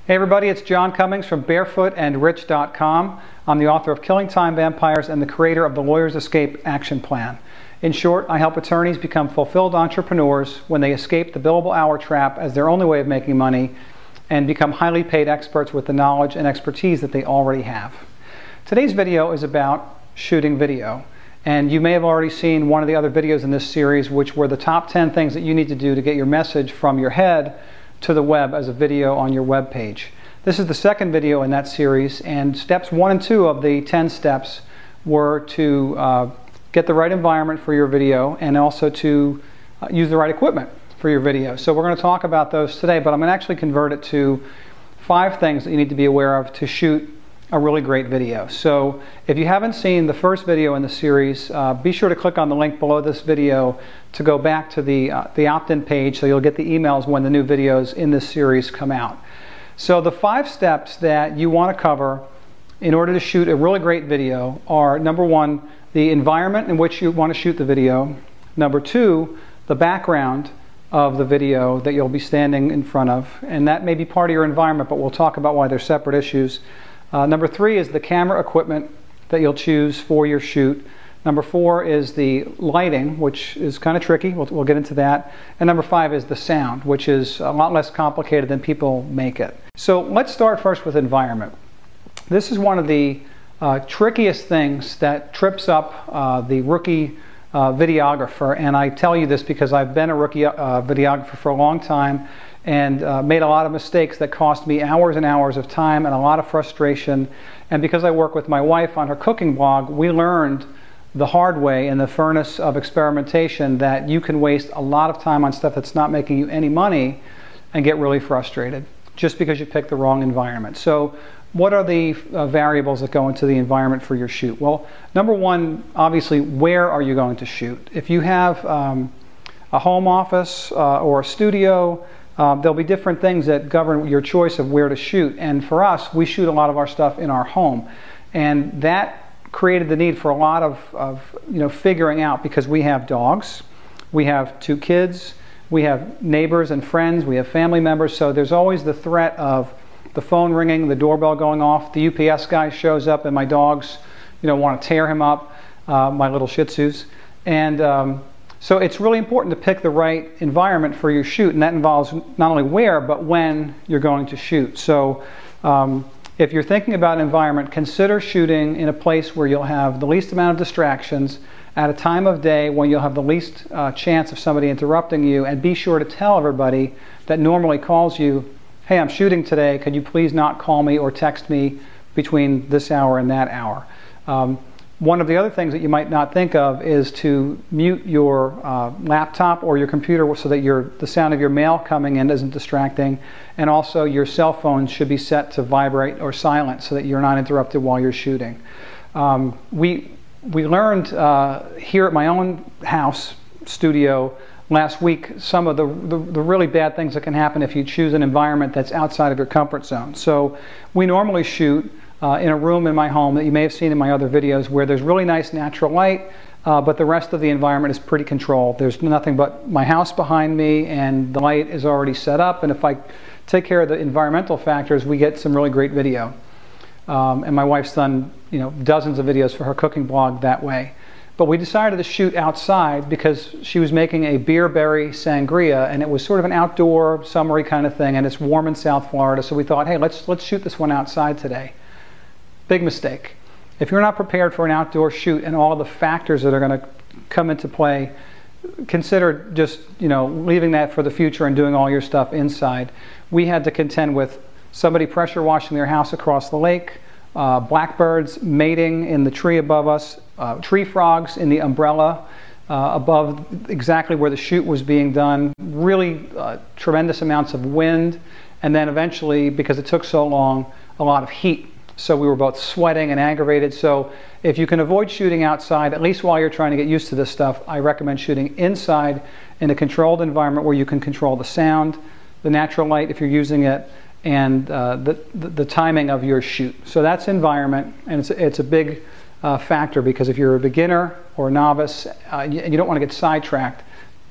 Hey everybody, it's John Cummings from barefootandrich.com. I'm the author of Killing Time Vampires and the creator of the Lawyer's Escape Action Plan. In short, I help attorneys become fulfilled entrepreneurs when they escape the billable hour trap as their only way of making money and become highly paid experts with the knowledge and expertise that they already have. Today's video is about shooting video. And you may have already seen one of the other videos in this series, which were the top 10 things that you need to do to get your message from your head to the web as a video on your web page. This is the second video in that series, and steps 1 and 2 of the 10 steps were to get the right environment for your video and also to use the right equipment for your video. So we're going to talk about those today, but I'm going to actually convert it to 5 things that you need to be aware of to shoot a really great video. So if you haven't seen the first video in the series, be sure to click on the link below this video to go back to the opt-in page so you'll get the emails when the new videos in this series come out. So the 5 steps that you want to cover in order to shoot a really great video are: number 1, the environment in which you want to shoot the video; number 2, the background of the video that you'll be standing in front of, and that may be part of your environment, but we'll talk about why they're separate issues. Number 3 is the camera equipment that you'll choose for your shoot. Number 4 is the lighting, which is kind of tricky. We'll get into that. And number 5 is the sound, which is a lot less complicated than people make it. So let's start first with environment. This is one of the trickiest things that trips up the rookie videographer, and I tell you this because I've been a rookie videographer for a long time and made a lot of mistakes that cost me hours and hours of time and a lot of frustration. And because I work with my wife on her cooking blog, we learned the hard way in the furnace of experimentation that you can waste a lot of time on stuff that's not making you any money and get really frustrated just because you picked the wrong environment. So what are the variables that go into the environment for your shoot? Well, number 1, obviously, where are you going to shoot? If you have a home office or a studio, there'll be different things that govern your choice of where to shoot. And for us, we shoot a lot of our stuff in our home. And that created the need for a lot of figuring out, because we have dogs, we have 2 kids, we have neighbors and friends, we have family members, so there's always the threat of the phone ringing, the doorbell going off, the UPS guy shows up and my dogs want to tear him up, my little Shih Tzus. And so it's really important to pick the right environment for your shoot, and that involves not only where, but when you're going to shoot. So if you're thinking about an environment, consider shooting in a place where you'll have the least amount of distractions, at a time of day when you'll have the least chance of somebody interrupting you, and be sure to tell everybody that normally calls you, hey, I'm shooting today, could you please not call me or text me between this hour and that hour. One of the other things that you might not think of is to mute your laptop or your computer so that the sound of your mail coming in isn't distracting, and also your cell phone should be set to vibrate or silent so that you're not interrupted while you're shooting. We learned here at my own house studio last week some of the really bad things that can happen if you choose an environment that's outside of your comfort zone. So we normally shoot in a room in my home that you may have seen in my other videos where there's really nice natural light, but the rest of the environment is pretty controlled. There's nothing but my house behind me and the light is already set up, and if I take care of the environmental factors, we get some really great video. And my wife's done dozens of videos for her cooking blog that way. But we decided to shoot outside because she was making a beer berry sangria, and it was sort of an outdoor summery kind of thing, and it's warm in South Florida, so we thought, hey, let's shoot this one outside today. Big mistake. If you're not prepared for an outdoor shoot and all the factors that are going to come into play, consider just leaving that for the future and doing all your stuff inside. We had to contend with somebody pressure washing their house across the lake, blackbirds mating in the tree above us, tree frogs in the umbrella above exactly where the shoot was being done, really tremendous amounts of wind, and then eventually, because it took so long, a lot of heat. So we were both sweating and aggravated. So if you can avoid shooting outside, at least while you're trying to get used to this stuff, I recommend shooting inside in a controlled environment where you can control the sound, the natural light if you're using it, and the timing of your shoot. So that's environment, and it's a big factor, because if you're a beginner or a novice and you don't want to get sidetracked,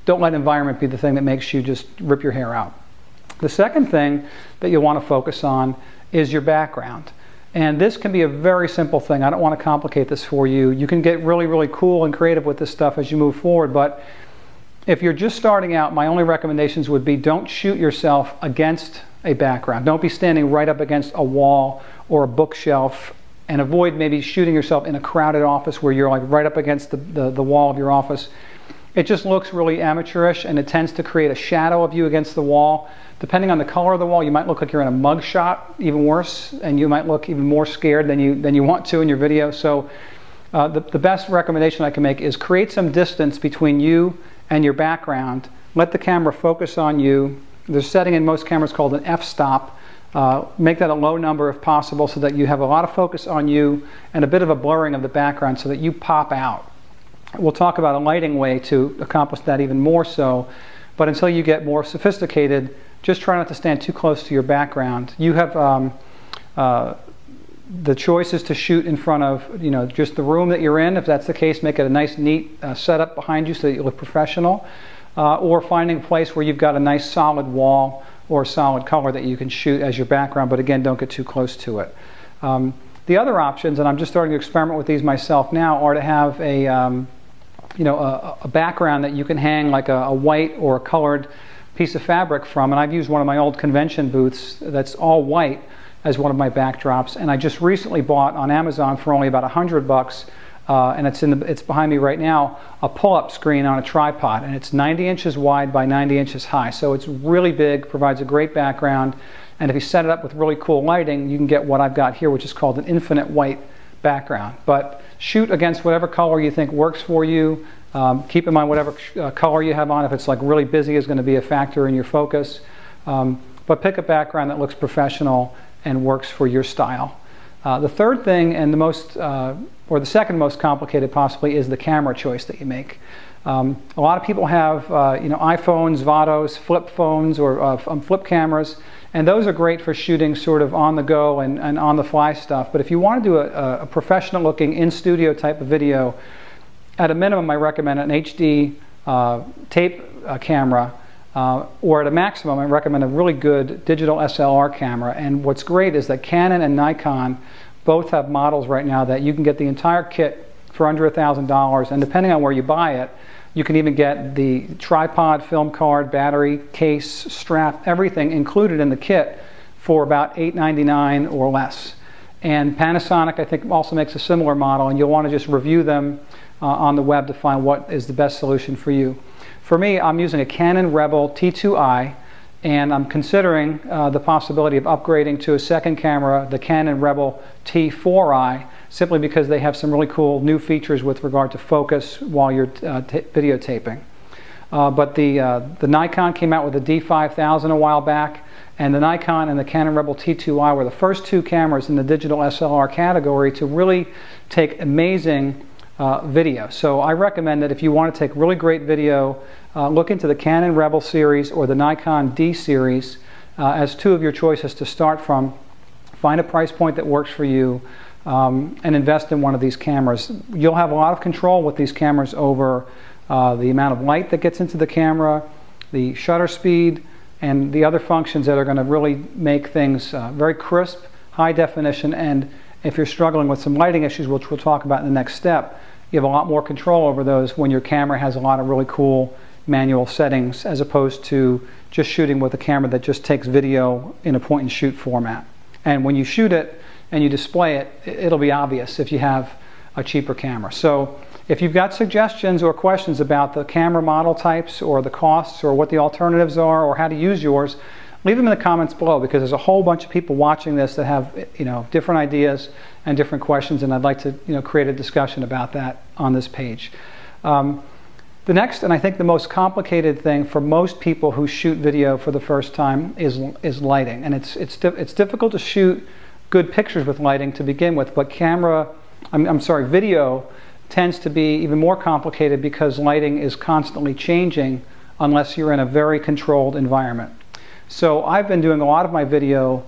don't let environment be the thing that makes you just rip your hair out. The second thing that you'll want to focus on is your background. And this can be a very simple thing. I don't want to complicate this for you. You can get really, really cool and creative with this stuff as you move forward, but if you're just starting out, my only recommendations would be don't shoot yourself against a background. Don't be standing right up against a wall or a bookshelf, and avoid maybe shooting yourself in a crowded office where you're like right up against the wall of your office. It just looks really amateurish, and it tends to create a shadow of you against the wall. Depending on the color of the wall, you might look like you're in a mug shot, even worse, and you might look even more scared than you want to in your video. So the best recommendation I can make is create some distance between you and your background. Let the camera focus on you. There's a setting in most cameras called an f-stop. Make that a low number if possible so that you have a lot of focus on you and a bit of a blurring of the background so that you pop out. We'll talk about a lighting way to accomplish that even more so, but until you get more sophisticated, just try not to stand too close to your background. You have the choice is to shoot in front of just the room that you're in. If that's the case, make it a nice neat setup behind you so that you look professional, or finding a place where you've got a nice solid wall or a solid color that you can shoot as your background, but again, don't get too close to it. The other options, and I'm just starting to experiment with these myself now, are to have a background that you can hang like a white or a colored piece of fabric from, and I've used one of my old convention booths that's all white as one of my backdrops, and I just recently bought on Amazon for only about $100, and it's behind me right now, a pull-up screen on a tripod, and it's 90 inches wide by 90 inches high, so it's really big, provides a great background, and if you set it up with really cool lighting, you can get what I've got here, which is called an infinite white background. But shoot against whatever color you think works for you. Keep in mind whatever color you have on. If it's like really busy is going to be a factor in your focus. But pick a background that looks professional and works for your style. The third thing, and the second most complicated possibly, is the camera choice that you make. A lot of people have iPhones, Vados, flip phones, or flip cameras, and those are great for shooting sort of on the go and on the fly stuff. But if you want to do a professional looking in-studio type of video, at a minimum I recommend an HD tape camera, or at a maximum I recommend a really good digital SLR camera. And what's great is that Canon and Nikon both have models right now that you can get the entire kit for under $1,000, and depending on where you buy it, you can even get the tripod, film card, battery, case, strap, everything included in the kit for about $8.99 or less. And Panasonic, I think, also makes a similar model, and you'll want to just review them on the web to find what is the best solution for you. For me, I'm using a Canon Rebel T2i, and I'm considering the possibility of upgrading to a second camera, the Canon Rebel T4i, simply because they have some really cool new features with regard to focus while you're videotaping. But the Nikon came out with the D5000 a while back, and the Nikon and the Canon Rebel T2i were the first two cameras in the digital SLR category to really take amazing video. So I recommend that if you want to take really great video, look into the Canon Rebel series or the Nikon D series as two of your choices to start from. Find a price point that works for you, and invest in one of these cameras. You'll have a lot of control with these cameras over the amount of light that gets into the camera, the shutter speed, and the other functions that are going to really make things very crisp, high definition, and if you're struggling with some lighting issues, which we'll talk about in the next step, you have a lot more control over those when your camera has a lot of really cool manual settings, as opposed to just shooting with a camera that just takes video in a point and shoot format. And when you shoot it and you display it, it'll be obvious if you have a cheaper camera. So if you've got suggestions or questions about the camera model types or the costs or what the alternatives are or how to use yours, leave them in the comments below, because there's a whole bunch of people watching this that have different ideas and different questions, and I'd like to create a discussion about that on this page. The next, and I think the most complicated thing for most people who shoot video for the first time is lighting, and it's difficult to shoot good pictures with lighting to begin with, but video tends to be even more complicated because lighting is constantly changing unless you're in a very controlled environment. So I've been doing a lot of my video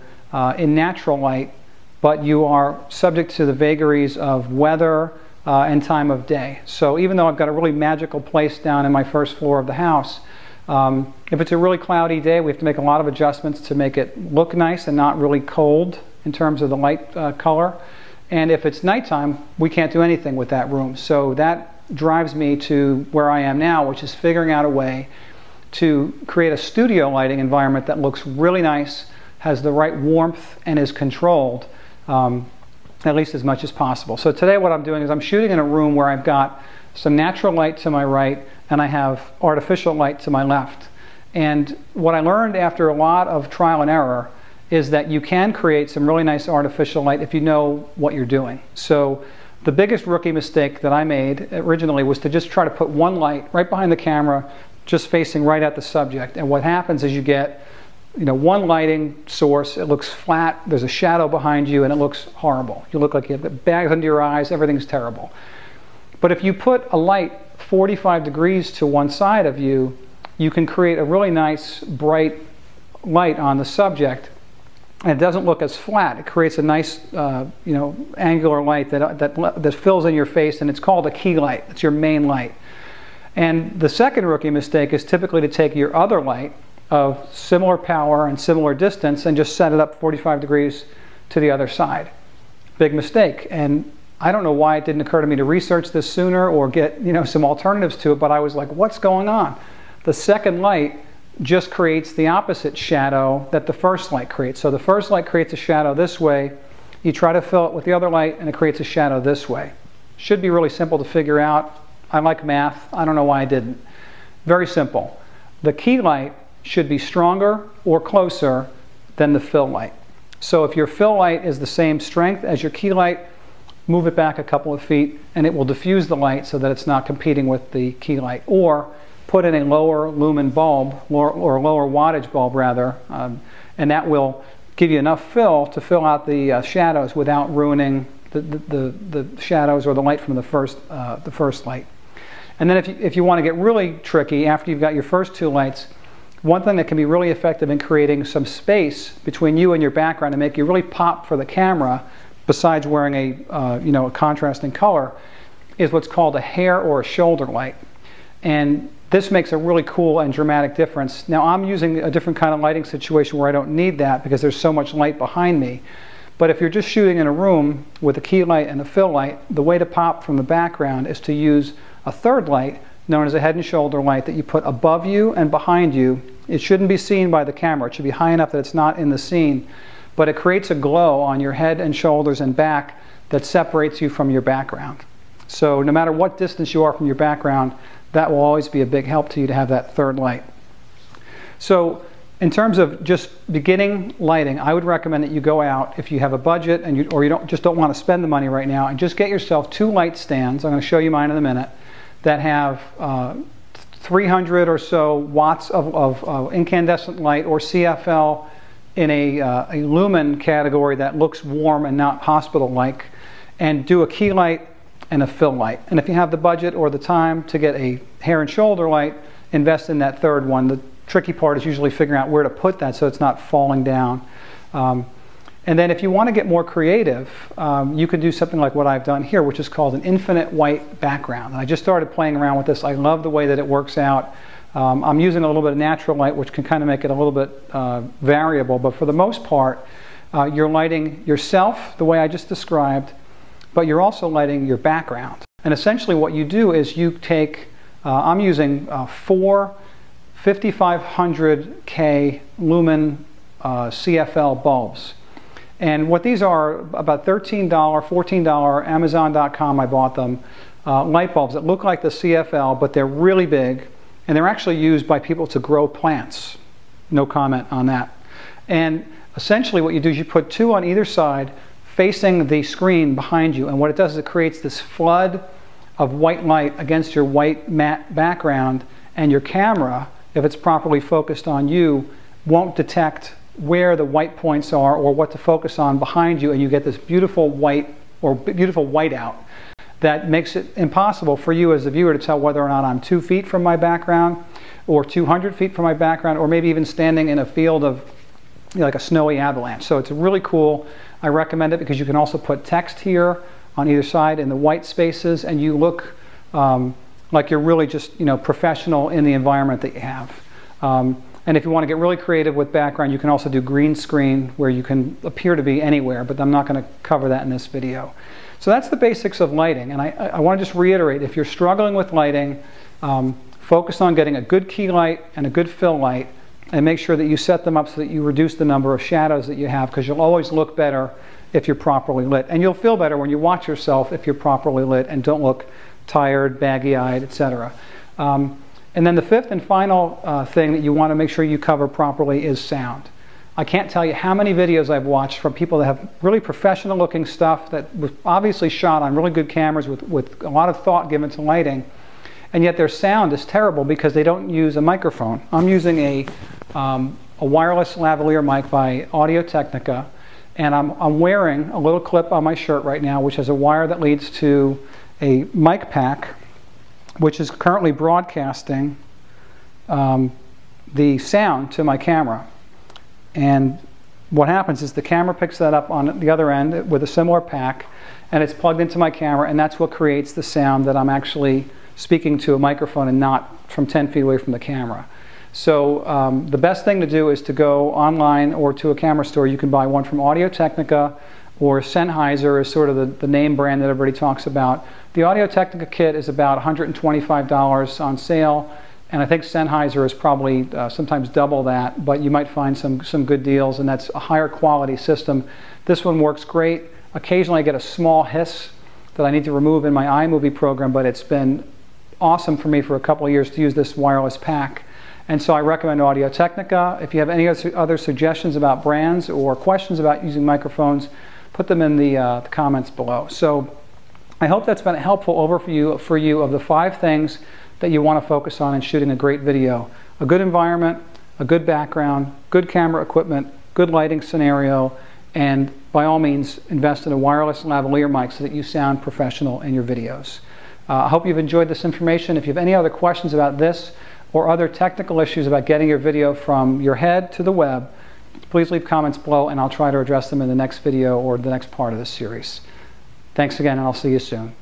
in natural light, but you are subject to the vagaries of weather and time of day. So even though I've got a really magical place down in my first floor of the house, If it's a really cloudy day, we have to make a lot of adjustments to make it look nice and not really cold in terms of the light color. And if it's nighttime, we can't do anything with that room. So that drives me to where I am now, which is figuring out a way to create a studio lighting environment that looks really nice, has the right warmth, and is controlled, at least as much as possible. So today what I'm doing is I'm shooting in a room where I've got some natural light to my right and I have artificial light to my left. And what I learned after a lot of trial and error is that you can create some really nice artificial light if you know what you're doing. So the biggest rookie mistake that I made originally was to just try to put one light right behind the camera, just facing right at the subject. And what happens is you get, one lighting source, it looks flat, there's a shadow behind you, and it looks horrible. You look like you have bags under your eyes, everything's terrible. But if you put a light 45 degrees to one side of you, you can create a really nice bright light on the subject, and it doesn't look as flat. It creates a nice angular light that fills in your face, and it's called a key light. It's your main light. And the second rookie mistake is typically to take your other light of similar power and similar distance and just set it up 45 degrees to the other side. Big mistake. And I don't know why it didn't occur to me to research this sooner or get some alternatives to it, but I was like, what's going on? The second light just creates the opposite shadow that the first light creates. So the first light creates a shadow this way, you try to fill it with the other light and it creates a shadow this way. Should be really simple to figure out. I like math, I don't know why I didn't. Very simple. The key light should be stronger or closer than the fill light. So if your fill light is the same strength as your key light, move it back a couple of feet and it will diffuse the light so that it's not competing with the key light. Or put in a lower lumen bulb, or lower wattage bulb rather, and that will give you enough fill to fill out the shadows without ruining the shadows or the light from the first light. And then if you want to get really tricky, after you've got your first two lights, one thing that can be really effective in creating some space between you and your background and make you really pop for the camera, besides wearing a contrasting color, is what's called a hair or a shoulder light. And this makes a really cool and dramatic difference. Now I'm using a different kind of lighting situation where I don't need that because there's so much light behind me. But if you're just shooting in a room with a key light and a fill light, the way to pop from the background is to use a third light known as a head and shoulder light that you put above you and behind you. It shouldn't be seen by the camera. It should be high enough that it's not in the scene. But it creates a glow on your head and shoulders and back that separates you from your background. So no matter what distance you are from your background, that will always be a big help to you to have that third light. So in terms of just beginning lighting, I would recommend that you go out if you have a budget and you don't want to spend the money right now, and just get yourself two light stands. I'm going to show you mine in a minute, that have 300 or so watts of incandescent light or CFL in a lumen category that looks warm and not hospital-like, and do a key light and a fill light. And if you have the budget or the time to get a hair and shoulder light, invest in that third one. The tricky part is usually figuring out where to put that so it's not falling down. And then if you want to get more creative, you can do something like what I've done here, which is called an infinite white background. And I just started playing around with this. I love the way that it works out. I'm using a little bit of natural light, which can kind of make it a little bit variable, but for the most part, you're lighting yourself the way I just described, but you're also lighting your background. And essentially what you do is you take, I'm using 4 5500K lumen CFL bulbs. And what these are, about $13, $14, Amazon.com I bought them, light bulbs that look like the CFL, but they're really big, and they're actually used by people to grow plants. No comment on that. And essentially what you do is you put two on either side facing the screen behind you, and what it does is it creates this flood of white light against your white matte background, and your camera, if it's properly focused on you, won't detect where the white points are or what to focus on behind you, and you get this beautiful white or beautiful whiteout that makes it impossible for you as the viewer to tell whether or not I'm 2 feet from my background or 200 feet from my background, or maybe even standing in a field of like a snowy avalanche. So it's really cool. I recommend it because you can also put text here on either side in the white spaces, and you look like you're really just professional in the environment that you have. And if you want to get really creative with background, you can also do green screen, where you can appear to be anywhere, but I'm not going to cover that in this video. So that's the basics of lighting, and I want to just reiterate, if you're struggling with lighting, focus on getting a good key light and a good fill light, and make sure that you set them up so that you reduce the number of shadows that you have, because you'll always look better if you're properly lit. And you'll feel better when you watch yourself if you're properly lit and don't look tired, baggy-eyed, etc. And then the fifth and final thing that you want to make sure you cover properly is sound. I can't tell you how many videos I've watched from people that have really professional looking stuff that was obviously shot on really good cameras with a lot of thought given to lighting, and yet their sound is terrible because they don't use a microphone. I'm using a wireless lavalier mic by Technica, and I'm wearing a little clip on my shirt right now which has a wire that leads to a mic pack which is currently broadcasting the sound to my camera. And what happens is the camera picks that up on the other end with a similar pack, and it's plugged into my camera, and that's what creates the sound that I'm actually speaking to a microphone and not from 10 feet away from the camera. So the best thing to do is to go online or to a camera store. You can buy one from Technica, or Sennheiser is sort of the name brand that everybody talks about. The Technica kit is about $125 on sale, and I think Sennheiser is probably sometimes double that, but you might find some good deals, and that's a higher quality system. This one works great. Occasionally I get a small hiss that I need to remove in my iMovie program, but it's been awesome for me for a couple of years to use this wireless pack. And so I recommend Technica. If you have any other suggestions about brands or questions about using microphones, put them in the comments below. So I hope that's been a helpful overview for you of the 5 things that you want to focus on in shooting a great video. A good environment, a good background, good camera equipment, good lighting scenario, and by all means invest in a wireless lavalier mic so that you sound professional in your videos. I hope you've enjoyed this information. If you have any other questions about this or other technical issues about getting your video from your head to the web, please leave comments below and I'll try to address them in the next video or the next part of this series. Thanks again, and I'll see you soon.